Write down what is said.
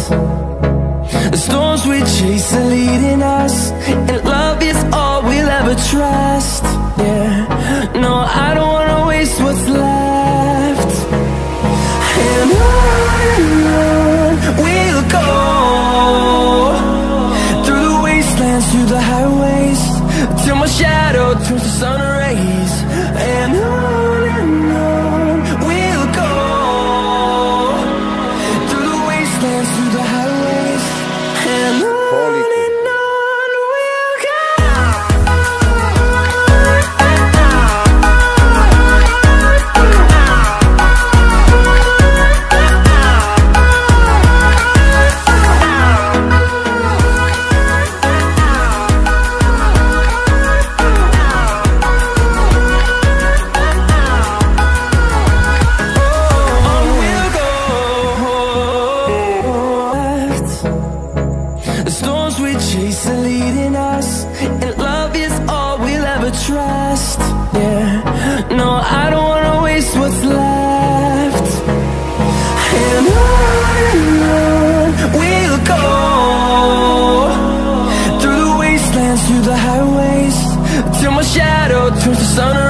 The storms we chase are leading us, and love is all we'll ever trust. Yeah, no, I don't wanna waste what's left. And on we'll go, through the wastelands, through the highways, till my shadow turns to sun rays. And on we'll go, through the wastelands, through the highways, and on. Trust, yeah. No, I don't wanna waste what's left. And on we'll go, through the wastelands, through the highways, till my shadow turns to sun.